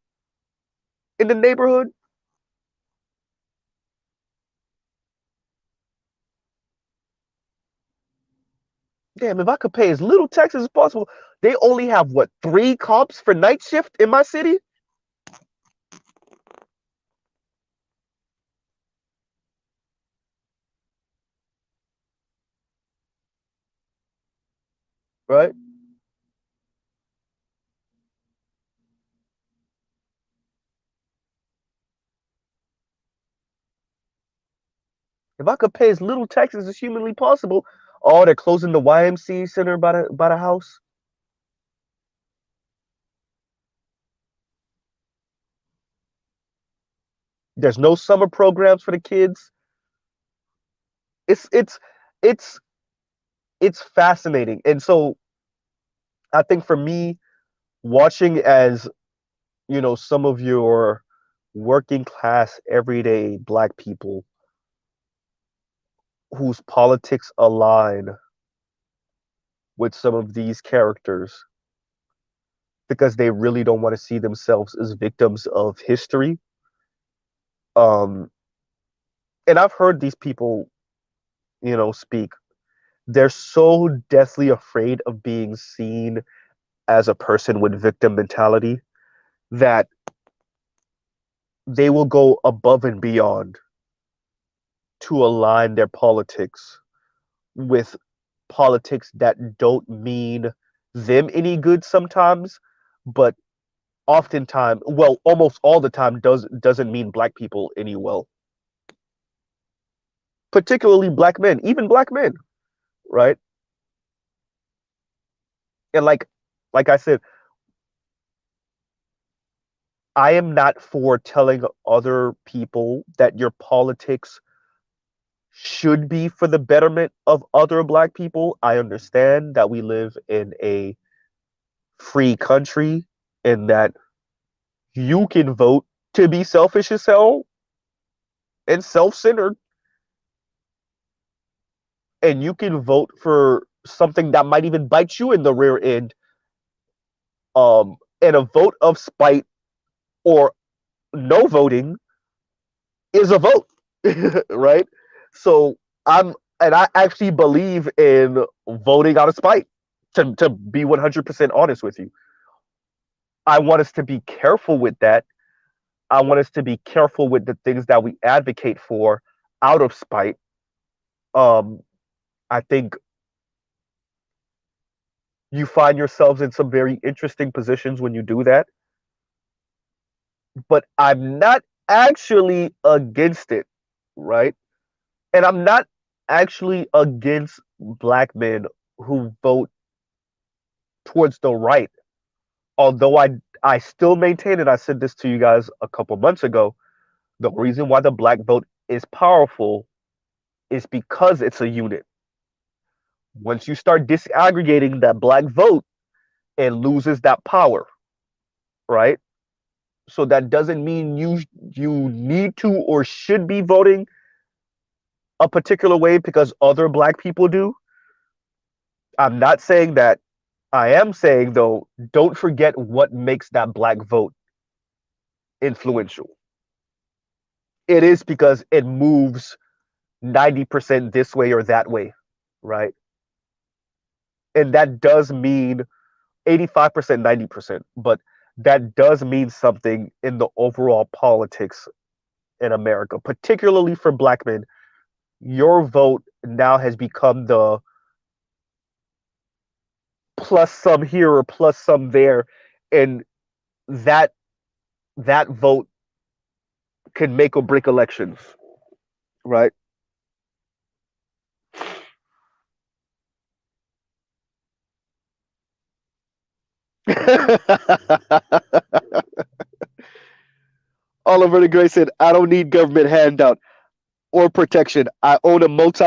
Speaker 1: in the neighborhood. Damn, if I could pay as little taxes as possible, they only have what, 3 cops for night shift in my city, right? If I could pay as little taxes as humanly possible, oh, they're closing the YMCA center by the house. There's no summer programs for the kids. It's it's it's it's fascinating. And so I think for me, watching as, some of your working class everyday black people whose politics align with some of these characters, because they really don't want to see themselves as victims of history. Um, and I've heard these people, speak. They're so deathly afraid of being seen as a person with victim mentality that they will go above and beyond to align their politics with politics that don't mean them any good sometimes, but oftentimes, well, almost all the time, doesn't mean black people any well, particularly black men, even black men, right? And like I said, I am not for telling other people that your politics should be for the betterment of other black people. I understand that we live in a free country and that you can vote to be selfish as hell and self-centered, and you can vote for something that might even bite you in the rear end. And a vote of spite or no voting is a vote, right? So I actually believe in voting out of spite. To be 100% honest with you, I want us to be careful with that. I want us to be careful with the things that we advocate for out of spite. Um, I think you find yourselves in some very interesting positions when you do that, but I'm not actually against it, right? And I'm not actually against black men who vote towards the right. Although I still maintain, and I said this to you guys a couple months ago, the reason why the black vote is powerful is because it's a unit. Once you start disaggregating that black vote, it loses that power, right? So that doesn't mean you need to or should be voting a particular way because other black people do. I'm not saying that. I am saying though, don't forget what makes that black vote influential. It is because it moves 90% this way or that way, right? And that does mean 85%, 90%, but that does mean something in the overall politics in America, particularly for black men. Your vote now has become the plus some here or plus some there, and that that vote can make or break elections, right? Oliver the Gray said, "I don't need government handout or protection. I own a multi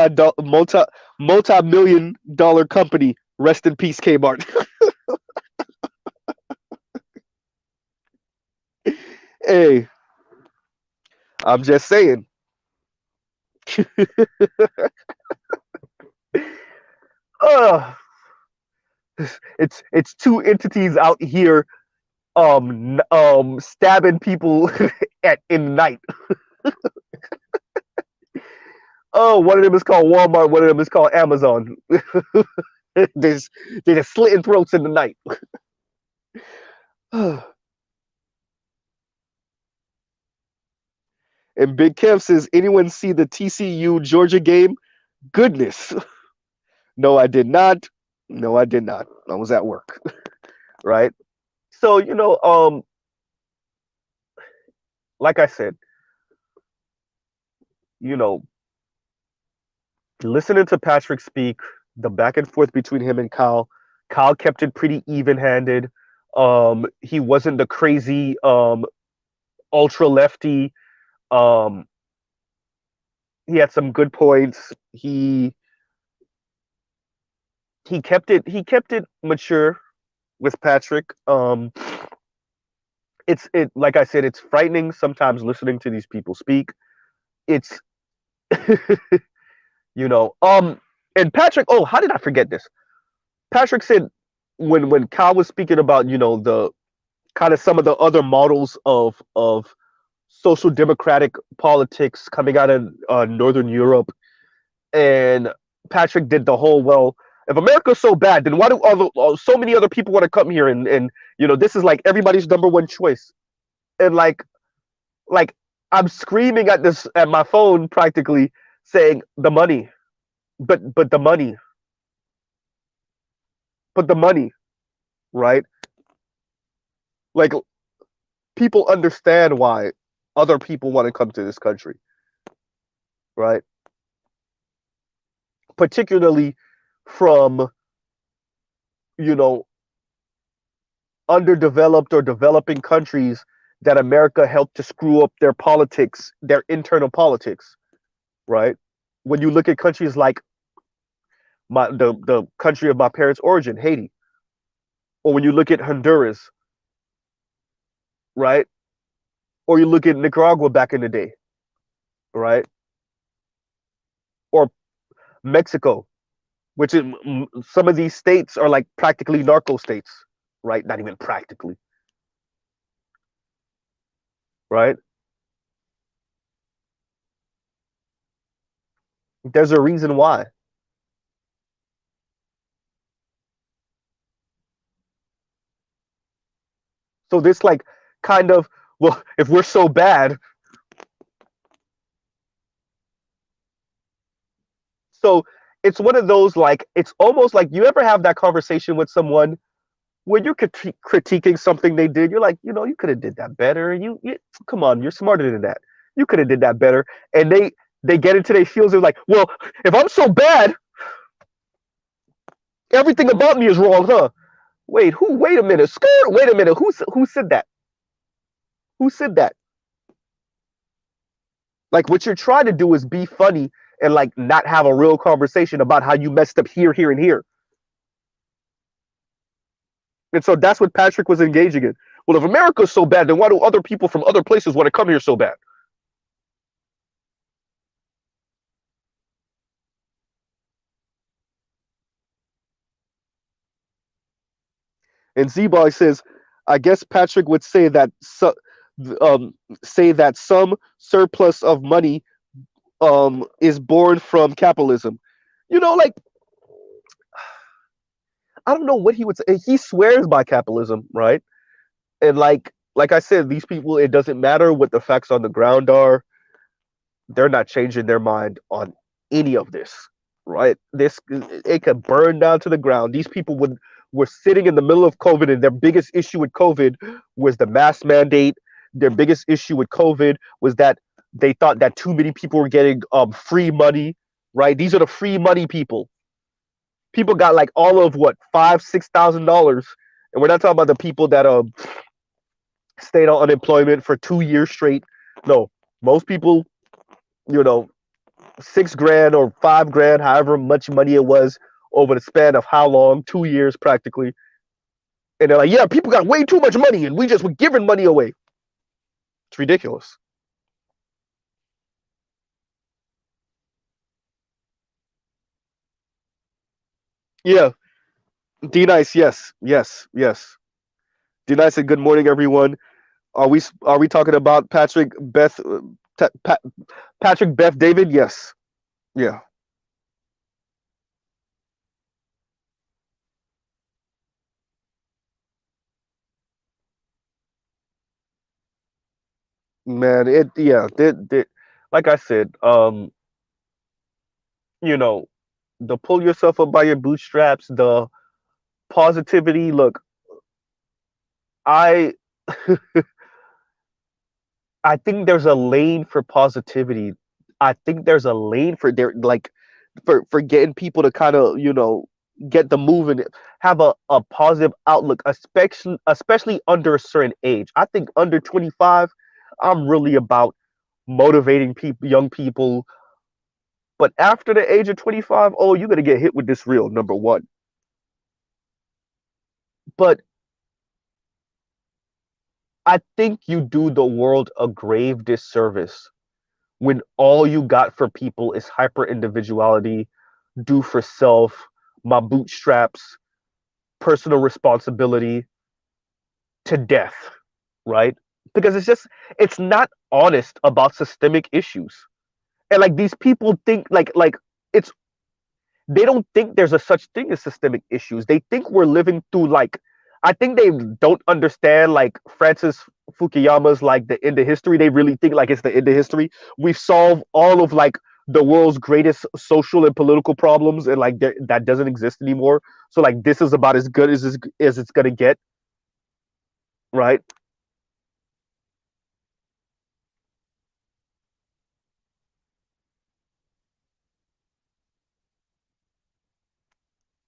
Speaker 1: million dollar company. Rest in peace, Kmart." Hey, I'm just saying. uh, it's two entities out here stabbing people at in the night. Oh, one of them is called Walmart, one of them is called Amazon. There's they're just slitting throats in the night. And Big Kev says, anyone see the TCU Georgia game? Goodness. No, I did not. No, I did not. I was at work. Right. So, like I said, you know, listening to Patrick speak, the back and forth between him and Kyle, Kyle kept it pretty even handed. He wasn't the crazy ultra lefty. Um, he had some good points. He kept it mature with Patrick. It like I said, it's frightening sometimes listening to these people speak. It's you know, and Patrick, oh, how did I forget this? Patrick said when Kyle was speaking about, the kind of some of the other models of social democratic politics coming out of Northern Europe, and Patrick did the whole, well, if America's so bad, then why do so many other people want to come here and this is like everybody's number one choice, and like I'm screaming at this at my phone practically saying the money, but the money, but the money, right? Like people understand why other people want to come to this country, right? Particularly from, you know, underdeveloped or developing countries that America helped to screw up their politics, their internal politics, right? When you look at countries like the country of my parents' origin, Haiti, or when you look at Honduras, right? Or you look at Nicaragua back in the day, right? Or Mexico, which is some of these states are like practically narco states, right? Not even practically, right? There's a reason why. So this like kind of, well, if we're so bad, so it's one of those like it's almost like you ever have that conversation with someone when you're critiquing something they did, you're like, you could have did that better. You come on, you're smarter than that. You could have did that better. And they get into their feels. They're like, well, if I'm so bad, everything about me is wrong, huh? Wait, who? Wait a minute, skirt. Wait a minute, who said that? Who said that? Like, what you're trying to do is be funny and like not have a real conversation about how you messed up here, here, and here. And so that's what Patrick was engaging in. Well, if America's so bad, then why do other people from other places want to come here so bad? And Z-Boy says, I guess Patrick would um, say that some surplus of money is born from capitalism. Like I don't know what he would say. He swears by capitalism, right? And like I said, these people, it doesn't matter what the facts on the ground are. They're not changing their mind on any of this, right? This it could burn down to the ground. These people were sitting in the middle of COVID, and their biggest issue with COVID was the mask mandate. Their biggest issue with COVID was that they thought that too many people were getting free money, right? These are the free money people. People got like all of what $5,000, $6,000, and we're not talking about the people that stayed on unemployment for 2 years straight. No, most people, you know, 6 grand or 5 grand, however much money it was over the span of how long? 2 years practically. And they're like, yeah, people got way too much money and we just were giving money away. It's ridiculous. Yeah. D Nice, yes, yes, yes. D Nice said, good morning, everyone. Are we talking about Patrick Beth David? Yes. Yeah. Man, like I said, you know, the pull yourself up by your bootstraps, the positivity. Look, I I think there's a lane for positivity. I think there's a lane for there like for getting people to kind of, get the moving, have a positive outlook, especially under a certain age. I think under 25, I'm really about motivating people, young people. But after the age of 25, oh, you're gonna get hit with this real number one. But I think you do the world a grave disservice when all you got for people is hyper individuality, do for self, my bootstraps, personal responsibility to death, right? Because it's not honest about systemic issues. And like these people think like it's they don't think there's a such thing as systemic issues. They think we're living through like I think they don't understand like Francis Fukuyama's like the end of history. They really think like it's the end of history. We've solved all of like the world's greatest social and political problems, and like that doesn't exist anymore. So like this is about as good as it's gonna get, right?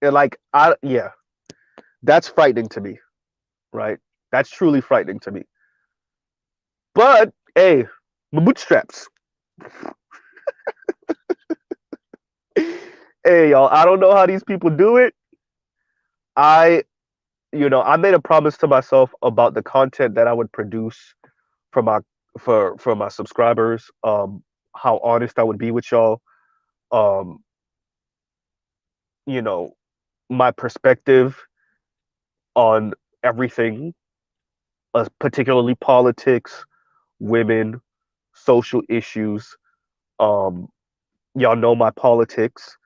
Speaker 1: And like I yeah, that's frightening to me, right? That's truly frightening to me. But hey, my bootstraps. Hey, y'all, I don't know how these people do it. I, I made a promise to myself about the content that I would produce for my for my subscribers. How honest I would be with y'all. Um, you know, my perspective on everything, particularly politics, women, social issues. Um, y'all know my politics.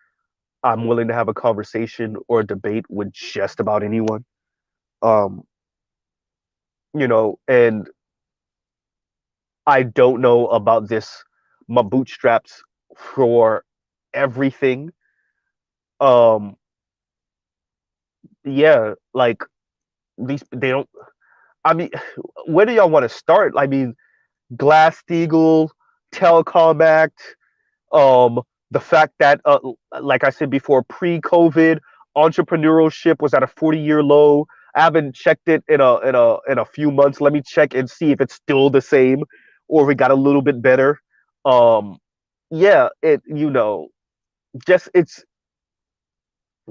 Speaker 1: I'm willing to have a conversation or a debate with just about anyone. Um, and I don't know about this my bootstraps for everything. Um, yeah, like these they don't I mean, where do y'all want to start? I mean, Glass-Steagall, Telecom Act, um, the fact that, like I said before, pre-COVID, entrepreneurship was at a 40-year low. I haven't checked it in a few months. Let me check and see if it's still the same or if it got a little bit better. Um, yeah, just it's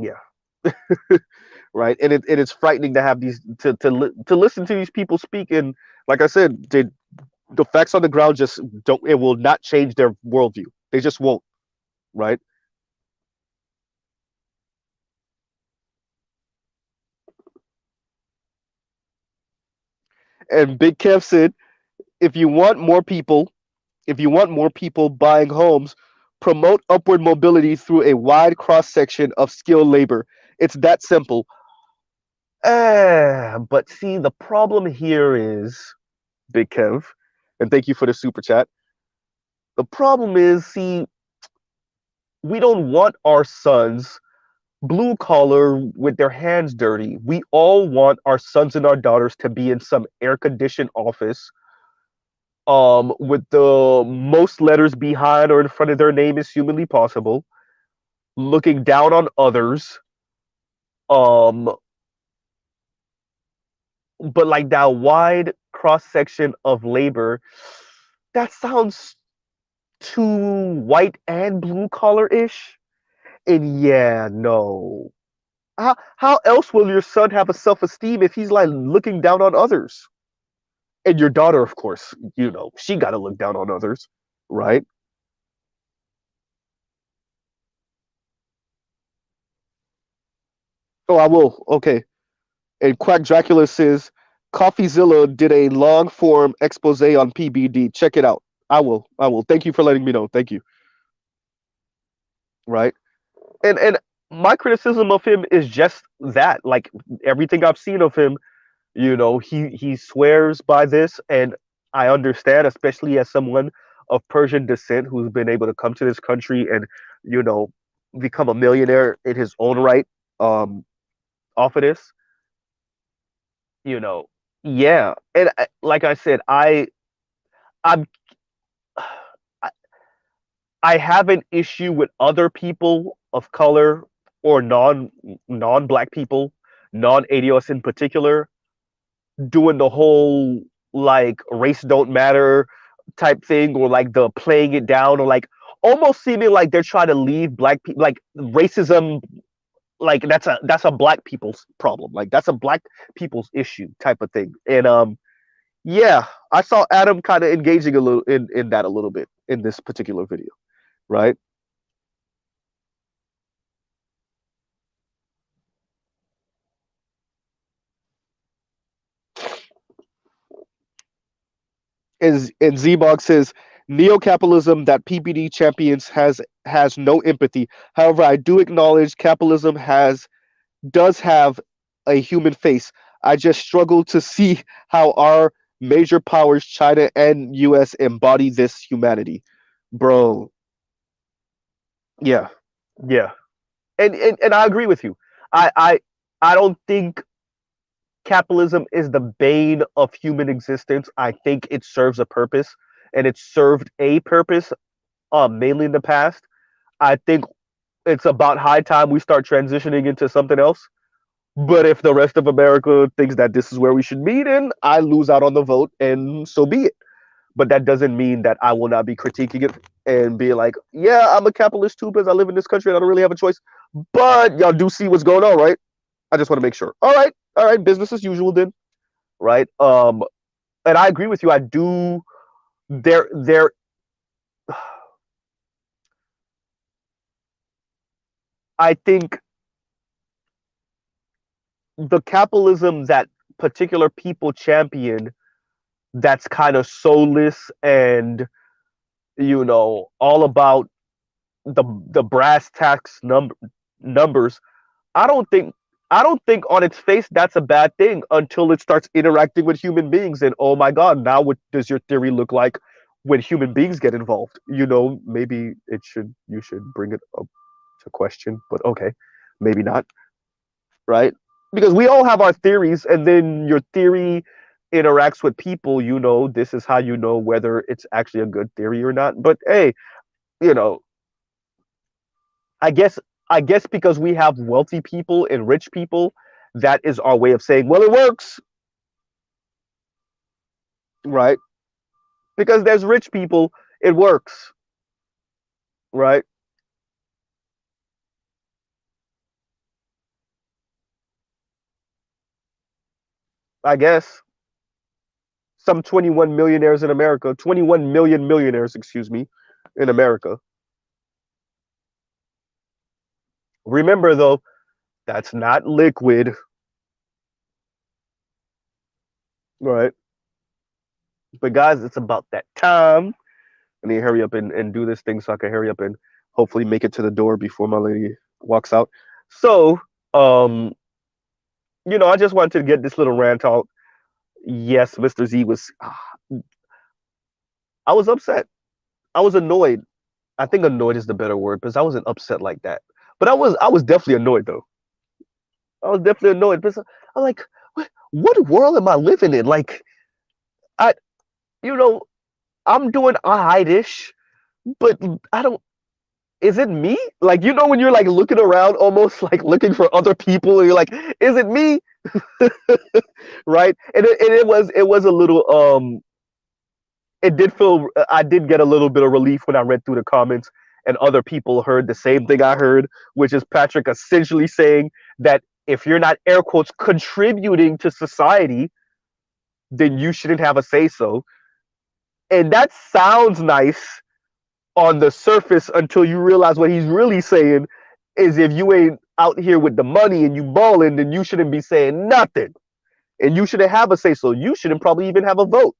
Speaker 1: yeah, right. And it's frightening to have these to listen to these people speak. And like I said, the facts on the ground just don't. It will not change their worldview. They just won't. Right. And Big Kev said, if you want more people, if you want more people buying homes, promote upward mobility through a wide cross section of skilled labor. It's that simple. But see, the problem here is, Big Kev, and thank you for the super chat. The problem is, see, we don't want our sons blue collar with their hands dirty. We all want our sons and our daughters to be in some air conditioned office, with the most letters behind or in front of their name as humanly possible, looking down on others. Um, but like that wide cross section of labor, that sounds too white and blue collar ish. And yeah, no. How else will your son have a self esteem if he's like looking down on others? And your daughter, of course, she got to look down on others, right? Oh, I will. Okay. And Quack Dracula says CoffeeZilla did a long form expose on PBD. Check it out. I will. I will. Thank you for letting me know. Thank you. Right. And my criticism of him is just that. Like everything I've seen of him, he swears by this, and I understand, especially as someone of Persian descent who's been able to come to this country and you know become a millionaire in his own right, off of this. You know, yeah, and like I said, I'm I I have an issue with other people of color or non-black people, non-ADOS in particular, doing the whole like race don't matter type thing, or like the playing it down, or like almost seeming like they're trying to leave black people like racism, like that's a black people's problem, like that's a black people's issue type of thing. And yeah, I saw Adam kind of engaging a little in that a little bit in this particular video, right? And Zbog says neo-capitalism that PPD champions has no empathy. However, I do acknowledge capitalism has does have a human face. I just struggle to see how our major powers, China and US, embody this humanity. Bro, yeah. Yeah. And I agree with you. I don't think capitalism is the bane of human existence. I think it serves a purpose, and it served a purpose, mainly in the past. I think it's about high time we start transitioning into something else. But if the rest of America thinks that this is where we should meet, and I lose out on the vote, and so be it. but that doesn't mean that I will not be critiquing it and be like, yeah, I'm a capitalist too because I live in this country and I don't really have a choice. But y'all do see what's going on, right? I just want to make sure. All right, business as usual then, right? And I agree with you. I do. There. I think the capitalism that particular people champion, that's kind of soulless and all about the brass tacks numbers. I don't think I don't think on its face that's a bad thing until it starts interacting with human beings. And oh my God, now what does your theory look like when human beings get involved? Maybe you should bring it up to question, but okay, maybe not, right? Because we all have our theories, and then your theory interacts with people. This is how you know whether it's actually a good theory or not. But hey, you know, I guess I guess because we have wealthy people and rich people, that is our way of saying, well, it works, right? Because there's rich people, it works, right? I guess some 21 millionaires in America, 21 million millionaires, excuse me, in America. Remember though, that's not liquid, right? But guys, it's about that time. I need to hurry up and do this thing so I can hurry up and hopefully make it to the door before my lady walks out. So, um, I just wanted to get this little rant out. Yes, Mr. Z was. I was upset. I was annoyed. I think annoyed is the better word because I wasn't upset like that. But I was definitely annoyed though. I was definitely annoyed because I'm like, what world am I living in? Like, I, you know, I'm doing alrightish, but I don't. Is it me? Like, when you're like looking around, almost like looking for other people, and you're like, is it me? Right? And it was a little it did feel I did get a little bit of relief when I read through the comments and other people heard the same thing I heard, which is Patrick essentially saying that if you're not air quotes contributing to society, then you shouldn't have a say so. And that sounds nice on the surface until you realize what he's really saying is if you ain't out here with the money and you balling, then you shouldn't be saying nothing. And you shouldn't have a say so. You shouldn't probably even have a vote,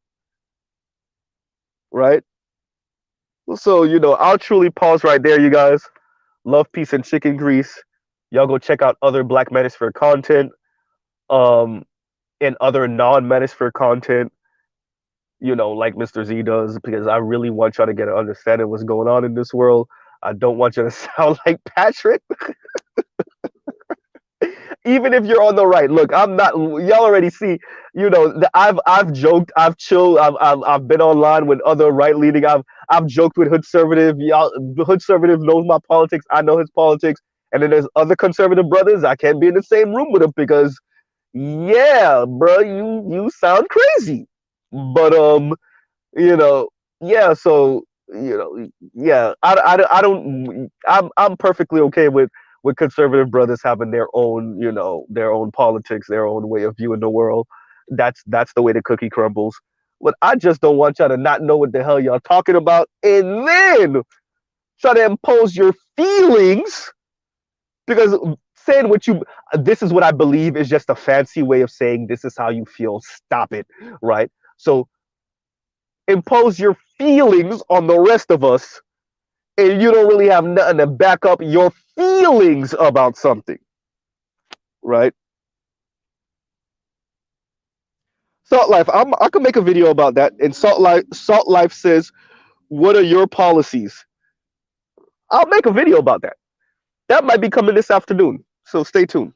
Speaker 1: right? So, I'll truly pause right there, you guys. Love, peace, and chicken grease. Y'all go check out other Black Manosphere content, um, and other non-Manosphere content, like Mr. Z does, because I really want y'all to get an understanding of what's going on in this world. I don't want you to sound like Patrick. Even if you're on the right, look, I'm not. Y'all already see, I've joked, I've chilled, I've been online with other right leaning. I've joked with Hood Conservative. Y'all, the Hood Conservative knows my politics. I know his politics. And then there's other conservative brothers. I can't be in the same room with them because, yeah, bro, you sound crazy. But you know, yeah. So yeah. I don't. I'm perfectly okay with conservative brothers having their own, their own politics, their own way of viewing the world. That's the way the cookie crumbles. But I just don't want y'all to not know what the hell y'all talking about, and then try to impose your feelings because saying what you this is what I believe is just a fancy way of saying this is how you feel. Stop it, right? So impose your feelings on the rest of us, and you don't really have nothing to back up your feelings about something, right? Salt Life, I could make a video about that. And Salt Life says, "What are your policies?" I'll make a video about that. That might be coming this afternoon, so stay tuned.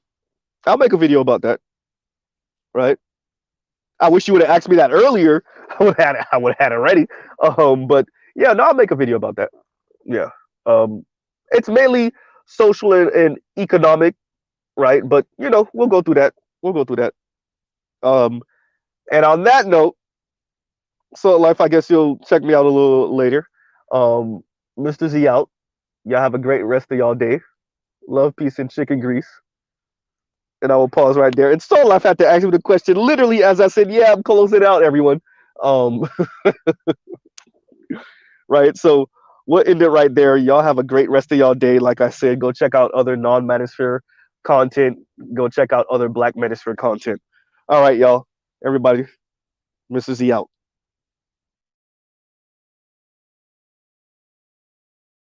Speaker 1: I'll make a video about that, right? I wish you would have asked me that earlier. I would have had it ready. But yeah, no, I'll make a video about that. Yeah. It's mainly social and economic, right? But we'll go through that. We'll go through that. Um, and on that note, So life, I guess you'll check me out a little later. Um, Mr. Z out. Y'all have a great rest of y'all day. Love, peace, and chicken grease. And I will pause right there. And so life had to ask me the question literally as I said, yeah, I'm closing out, everyone. Um, right. So we'll end it right there. Y'all have a great rest of y'all day. Like I said, go check out other non-manosphere content. Go check out other Black Manosphere content. All right, y'all. Everybody, Mr. Z out.